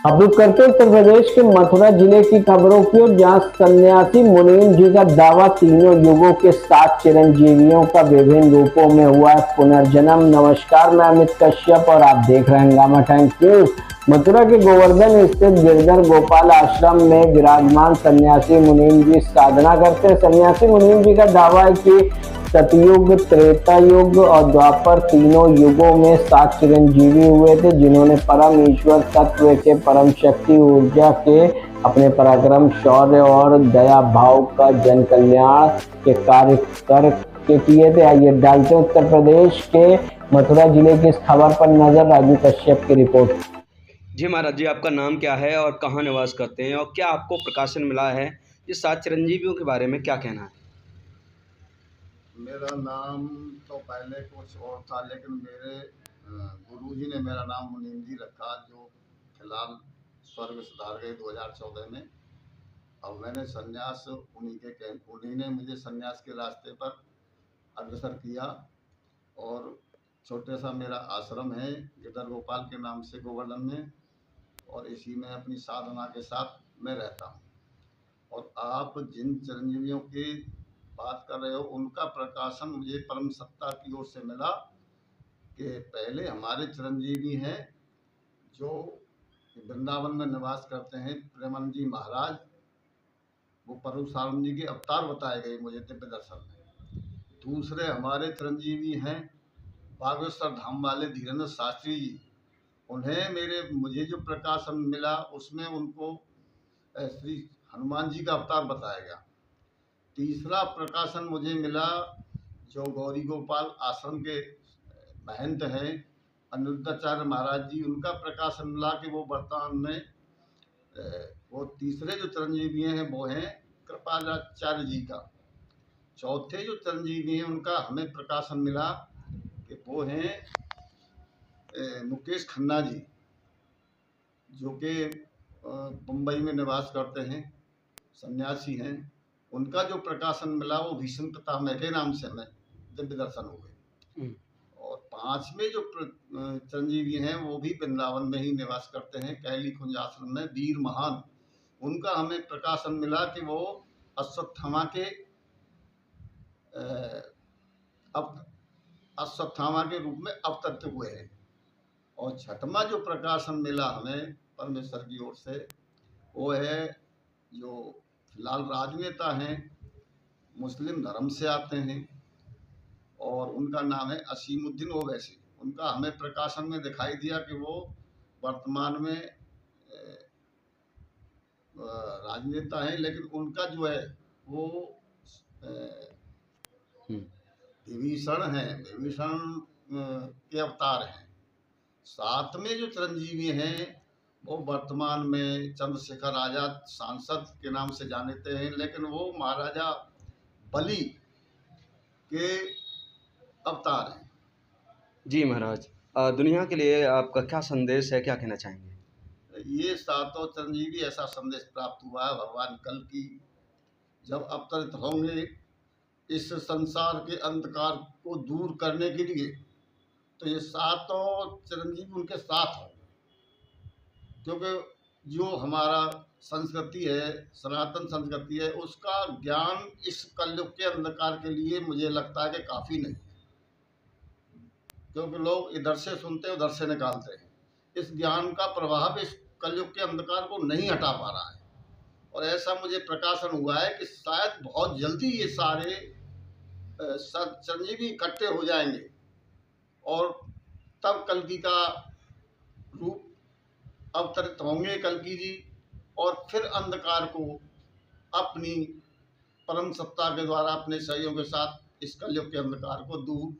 अब रुक करते उत्तर प्रदेश के मथुरा जिले की खबरों की ओर, जहां सन्यासी मुनीम जी का दावा तीनों युगों के 7 चिरंजीवियों का विभिन्न रूपों में हुआ है पुनर्जन्म। नमस्कार, मैं अमित कश्यप और आप देख रहे हैं हंगामा टाइम्स न्यूज। मथुरा के गोवर्धन स्थित गिरधर गोपाल आश्रम में विराजमान सन्यासी मुनीम जी साधना करते हैं। सन्यासी मुनीम जी का दावा है कि सतयुग, त्रेता युग और द्वापर तीनों युगों में 7 चिरंजीवी हुए थे, जिन्होंने परम ईश्वर तत्व के परम शक्ति ऊर्जा के अपने पराक्रम, शौर्य और दया भाव का जन कल्याण के कार्य कर के किए थे। आइए डालते उत्तर प्रदेश के मथुरा जिले की इस खबर पर नजर। राजू कश्यप की रिपोर्ट। जी महाराज जी, आपका नाम क्या है और कहाँ निवास करते हैं, और क्या आपको प्रकाशन मिला है? ये 7 चिरंजीवियों के बारे में क्या कहना है? मेरा नाम तो पहले कुछ और था, लेकिन मेरे गुरुजी ने मेरा नाम मुनीम जी रखा, जो फिलहाल स्वर्ग सुधार गए 2014 में। अब मैंने संन्यास उन्हीं ने मुझे संन्यास के रास्ते पर अग्रसर किया, और छोटे सा मेरा आश्रम है गिरधर गोपाल के नाम से गोवर्धन में, और इसी में अपनी साधना के साथ मैं रहता हूँ। और आप जिन चिरंजीवियों की बात कर रहे हो, उनका प्रकाशन मुझे परम सत्ता की ओर से मिला कि पहले हमारे चिरंजीवी हैं जो वृंदावन में निवास करते हैं, प्रेमानंद जी महाराज। वो परशुराम जी के अवतार बताए गए मुझे दिव्य दर्शन में। दूसरे हमारे चिरंजीवी हैं बागेश्वर धाम वाले धीरेन्द्र शास्त्री जी। मुझे जो प्रकाशन मिला उसमें उनको श्री हनुमान जी का अवतार बताया गया। तीसरा प्रकाशन मुझे मिला जो गौरी गोपाल आश्रम के महंत हैं अनिरुद्धाचार्य महाराज जी, उनका प्रकाशन मिला कि वो वर्तमान में वो तीसरे जो चिरंजीवी हैं वो हैं कृपाचार्य जी का। चौथे जो चिरंजीवी हैं उनका हमें प्रकाशन मिला कि वो हैं मुकेश खन्ना जी, जो कि मुंबई में निवास करते हैं, सन्यासी हैं। उनका जो प्रकाशन मिला वो भीष्म पितामह के नाम से हमें दिव्य दर्शन हुए। और पांचवें जो चिरंजीवी हैं वो भी वृंदावन में ही निवास करते हैं, कैली कुंज आश्रम में, वीर महान। उनका हमें प्रकाशन मिला कि वो अश्वत्थामा के रूप में अवतरित हुए हैं। और छठवां जो प्रकाशन मिला हमें परमेश्वर की ओर से, वो है जो फिलहाल राजनेता हैं, मुस्लिम धर्म से आते हैं, और उनका नाम है असीमुद्दीन ओवैसी। उनका हमें प्रकाशन में दिखाई दिया कि वो वर्तमान में राजनेता हैं, लेकिन उनका जो है वो विभीषण हैं, विभीषण के अवतार हैं। सातवें जो चिरंजीवी हैं वो वर्तमान में चंद्रशेखर आजाद सांसद के नाम से जानते हैं, लेकिन वो महाराजा बलि के अवतार हैं। जी महाराज, दुनिया के लिए आपका क्या संदेश है, क्या कहना चाहेंगे? ये सातों चिरंजीवी ऐसा संदेश प्राप्त हुआ है भगवान कल की जब अवतरित होंगे इस संसार के अंधकार को दूर करने के लिए, तो ये सातों चिरंजीवी उनके साथ होंगे। क्योंकि जो हमारा संस्कृति है, सनातन संस्कृति है, उसका ज्ञान इस कलयुग के अंधकार के लिए मुझे लगता है कि काफ़ी नहीं, क्योंकि लोग इधर से सुनते हैं उधर से निकालते हैं। इस ज्ञान का प्रभाव इस कलयुग के अंधकार को नहीं हटा पा रहा है। और ऐसा मुझे प्रकाशन हुआ है कि शायद बहुत जल्दी ये सारे चिरंजीवी इकट्ठे हो जाएंगे, और तब कल्कि का रूप अवतरित होंगे कल्कि जी, और फिर अंधकार को अपनी परम सत्ता के द्वारा अपने सहयोग के साथ इस कलयुग के अंधकार को दूर